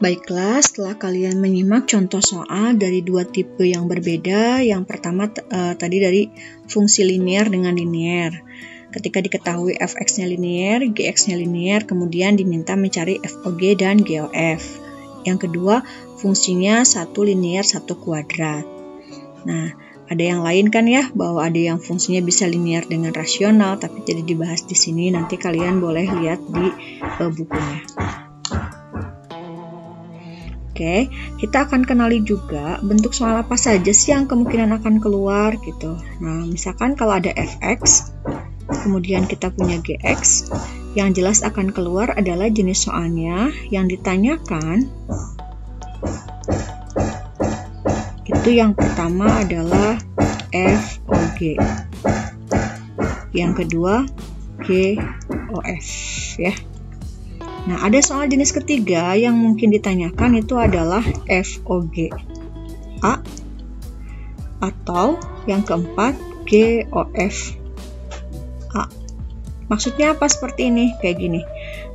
Baiklah, setelah kalian menyimak contoh soal dari dua tipe yang berbeda, yang pertama tadi dari fungsi linear dengan linear. Ketika diketahui fx-nya linear, gx-nya linear, kemudian diminta mencari fog dan gof. Yang kedua, fungsinya satu linear, satu kuadrat. Nah, ada yang lain kan ya, bahwa ada yang fungsinya bisa linear dengan rasional, tapi tidak dibahas di sini. Nanti kalian boleh lihat di bukunya. Oke, kita akan kenali juga bentuk soal apa saja sih yang kemungkinan akan keluar gitu. Nah, misalkan kalau ada fx, kemudian kita punya gx, yang jelas akan keluar adalah jenis soalnya yang ditanyakan. Itu yang pertama adalah fog, yang kedua gof ya. Nah, ada soal jenis ketiga yang mungkin ditanyakan itu adalah fog A, atau yang keempat gof A. Maksudnya apa seperti ini? Kayak gini.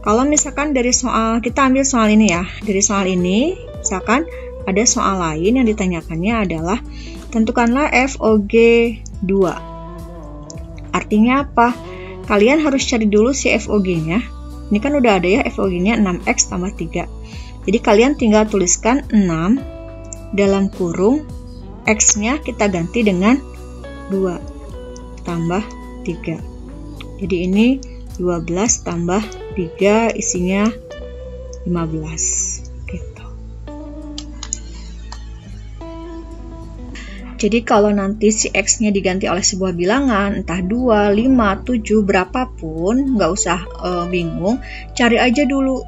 Kalau misalkan dari soal, kita ambil soal ini ya. Dari soal ini, misalkan ada soal lain yang ditanyakannya adalah tentukanlah fog 2. Artinya apa? Kalian harus cari dulu si fog-nya. Ini kan udah ada ya fog-nya 6x tambah 3. Jadi kalian tinggal tuliskan 6 dalam kurung x-nya kita ganti dengan 2 tambah 3. Jadi ini 12 tambah 3 isinya 15 gitu. Jadi kalau nanti si x-nya diganti oleh sebuah bilangan, entah 2, 5, 7, berapapun, nggak usah bingung, cari aja dulu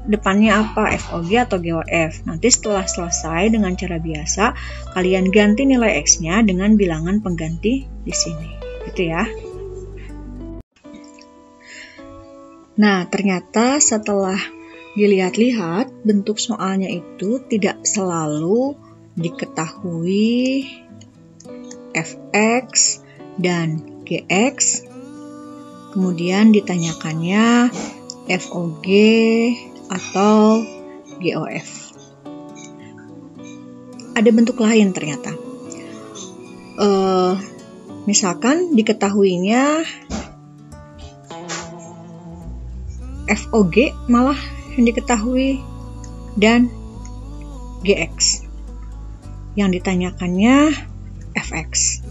depannya apa, fog atau gof. Nanti setelah selesai dengan cara biasa, kalian ganti nilai x-nya dengan bilangan pengganti di sini, gitu ya. Nah, ternyata setelah dilihat-lihat, bentuk soalnya itu tidak selalu diketahui fx dan gx, kemudian ditanyakannya fog atau gof. Ada bentuk lain ternyata. Misalkan diketahuinya fog malah yang diketahui dan gx. Yang ditanyakannya fx.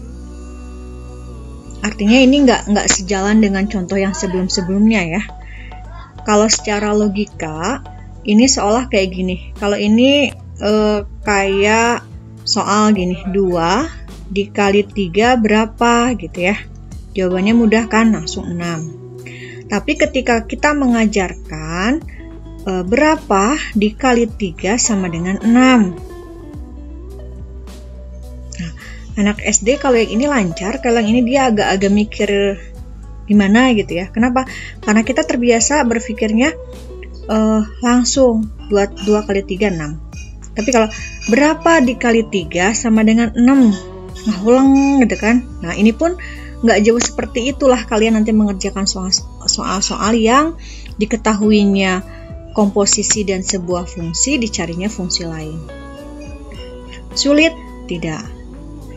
Artinya ini nggak sejalan dengan contoh yang sebelum-sebelumnya ya. Kalau secara logika ini seolah kayak gini. Kalau ini kayak soal gini, 2 dikali 3 berapa gitu ya. Jawabannya mudah kan, langsung 6. Tapi ketika kita mengajarkan berapa dikali 3 sama dengan 6. Anak SD kalau yang ini lancar, kalau yang ini dia agak-agak mikir gimana gitu ya. Kenapa? Karena kita terbiasa berpikirnya langsung 2 kali 3, 6. Tapi kalau berapa dikali 3 sama dengan 6? Nah, ulang gitu kan. Nah, ini pun nggak jauh seperti itulah kalian nanti mengerjakan soal-soal yang diketahuinya komposisi dan sebuah fungsi, dicarinya fungsi lain. Sulit? Tidak.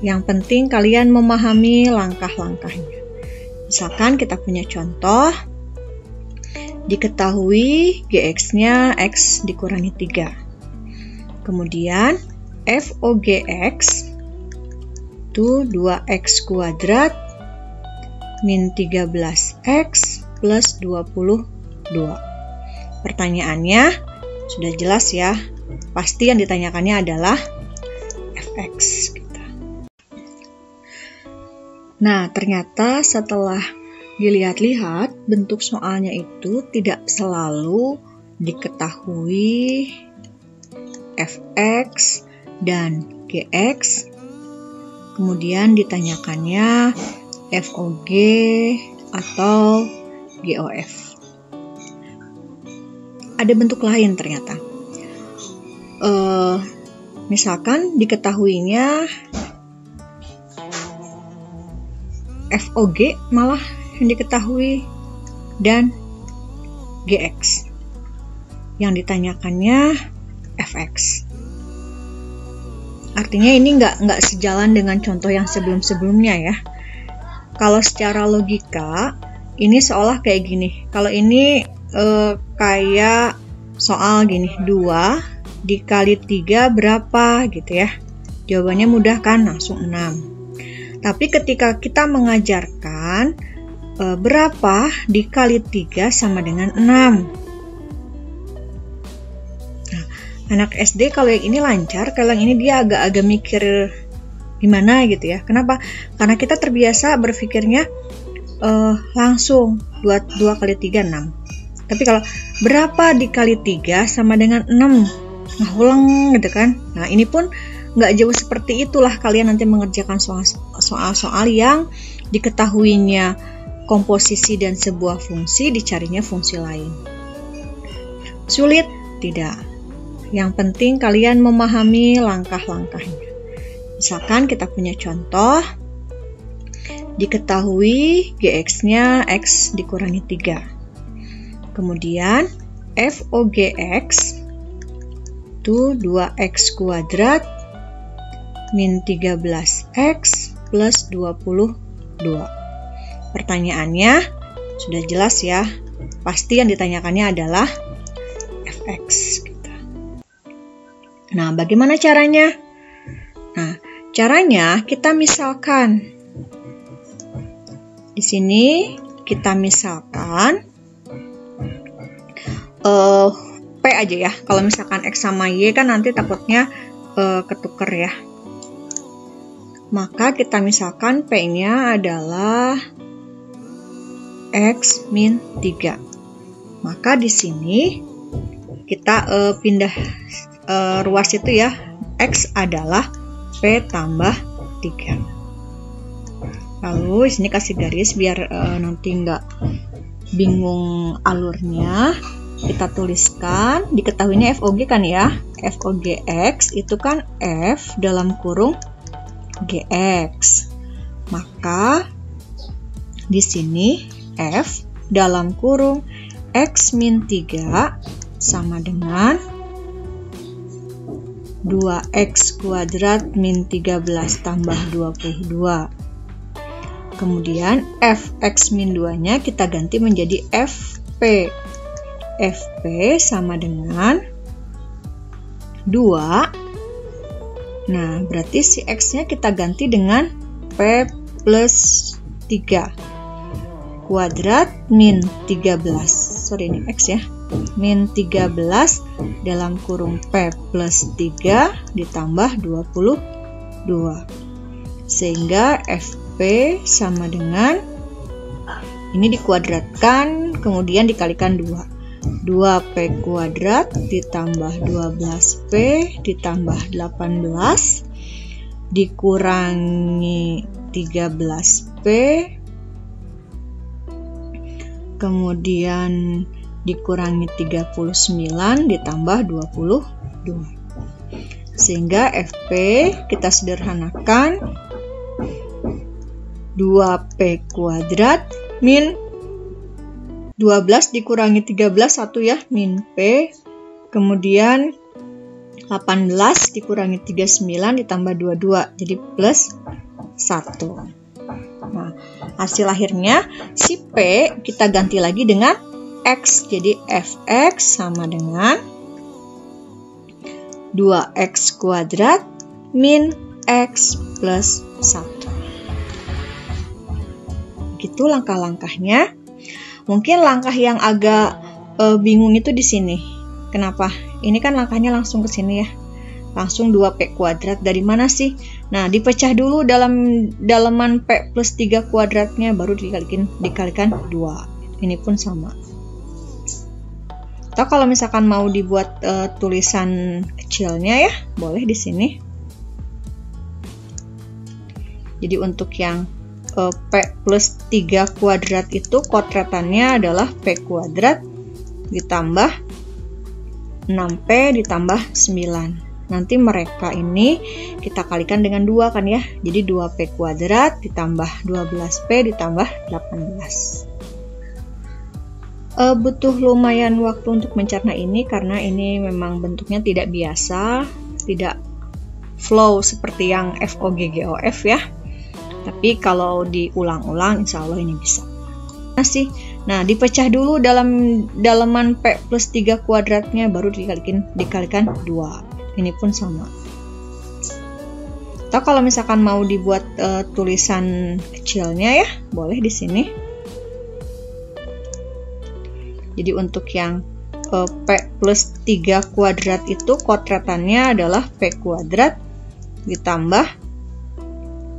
Yang penting kalian memahami langkah-langkahnya. Misalkan kita punya contoh, diketahui gx-nya x dikurangi 3. Kemudian fogx itu 2x kuadrat min 13x plus 22. Pertanyaannya sudah jelas ya. Pasti yang ditanyakannya adalah fx. Nah, ternyata setelah dilihat-lihat, bentuk soalnya itu tidak selalu diketahui fx dan gx, kemudian ditanyakannya fog atau gof. Ada bentuk lain ternyata. Misalkan diketahuinya fog malah yang diketahui dan gx. Yang ditanyakannya fx. Artinya ini nggak sejalan dengan contoh yang sebelum-sebelumnya ya. Kalau secara logika, ini seolah kayak gini. Kalau ini kayak soal gini, 2 dikali 3 berapa gitu ya. Jawabannya mudah kan, langsung 6. Tapi ketika kita mengajarkan berapa dikali 3 sama dengan 6. Anak SD kalau yang ini lancar, kalau yang ini dia agak-agak mikir gimana gitu ya. Kenapa? Karena kita terbiasa berpikirnya langsung 2 kali 3, 6. Tapi kalau berapa dikali 3 sama dengan 6, ulang gitu kan. Nah ini pun nggak jauh seperti itulah kalian nanti mengerjakan soal-soal yang diketahuinya komposisi dan sebuah fungsi, dicarinya fungsi lain. Sulit? Tidak. Yang penting kalian memahami langkah-langkahnya. Misalkan kita punya contoh, diketahui gx-nya x dikurangi 3. Kemudian fOGX itu 2x kuadrat min 13x plus 22. Pertanyaannya sudah jelas ya. Pasti yang ditanyakannya adalah fx. Nah, bagaimana caranya? Nah, caranya kita misalkan. Di sini kita misalkan P aja ya. Kalau misalkan X sama Y kan nanti takutnya ketuker ya. Maka kita misalkan P-nya adalah X min 3. Maka di sini kita pindah ruas itu ya, X adalah P tambah 3. Lalu di sini kasih garis biar nanti nggak bingung alurnya. Kita tuliskan, diketahuinya FOG kan ya, FOGX itu kan F dalam kurung GX. Maka di sini F dalam kurung X min 3 sama dengan 2x kuadrat min 13 tambah 22. Kemudian fx min 2 nya kita ganti menjadi fp. Fp sama dengan 2. Nah, berarti si x nya kita ganti dengan p plus 3 kuadrat min 13. Sorry, ini x ya. Min 13 dalam kurung P plus 3 ditambah 22. Sehingga FP sama dengan, ini dikuadratkan, kemudian dikalikan 2. 2P kuadrat ditambah 12P ditambah 18 dikurangi 13P, kemudian dikurangi 39 ditambah 22. Sehingga FP kita sederhanakan 2P kuadrat min 12 dikurangi 13 1 ya, min P. Kemudian 18 dikurangi 39 ditambah 22 jadi plus 1. Nah, hasil akhirnya si P kita ganti lagi dengan X, jadi fx sama dengan 2x kuadrat min x plus 1. Begitu langkah-langkahnya. Mungkin langkah yang agak bingung itu di sini. Kenapa? Ini kan langkahnya langsung ke sini ya. Langsung 2p kuadrat. Dari mana sih? Nah, dipecah dulu dalam dalaman p plus 3 kuadratnya, baru dikalikan 2. Ini pun sama. Atau kalau misalkan mau dibuat tulisan kecilnya ya, boleh di sini. Jadi untuk yang P plus 3 kuadrat itu kodratannya adalah P kuadrat ditambah 6P ditambah 9. Nanti mereka ini kita kalikan dengan 2 kan ya. Jadi 2P kuadrat ditambah 12P ditambah 18. Butuh lumayan waktu untuk mencerna ini karena ini memang bentuknya tidak biasa, tidak flow seperti yang FOGGOF ya. Tapi kalau diulang-ulang insya Allah ini bisa. Nah, dipecah dulu dalaman P plus 3 kuadratnya, baru dikalikan 2. Ini pun sama. Atau kalau misalkan mau dibuat tulisan kecilnya ya, boleh di sini. Jadi untuk yang P plus 3 kuadrat itu kodratannya adalah P kuadrat ditambah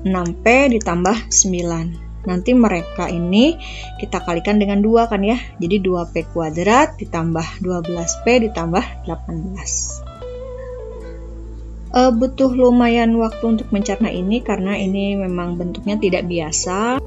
6P ditambah 9. Nanti mereka ini kita kalikan dengan 2 kan ya. Jadi 2P kuadrat ditambah 12P ditambah 18. Butuh lumayan waktu untuk mencerna ini karena ini memang bentuknya tidak biasa.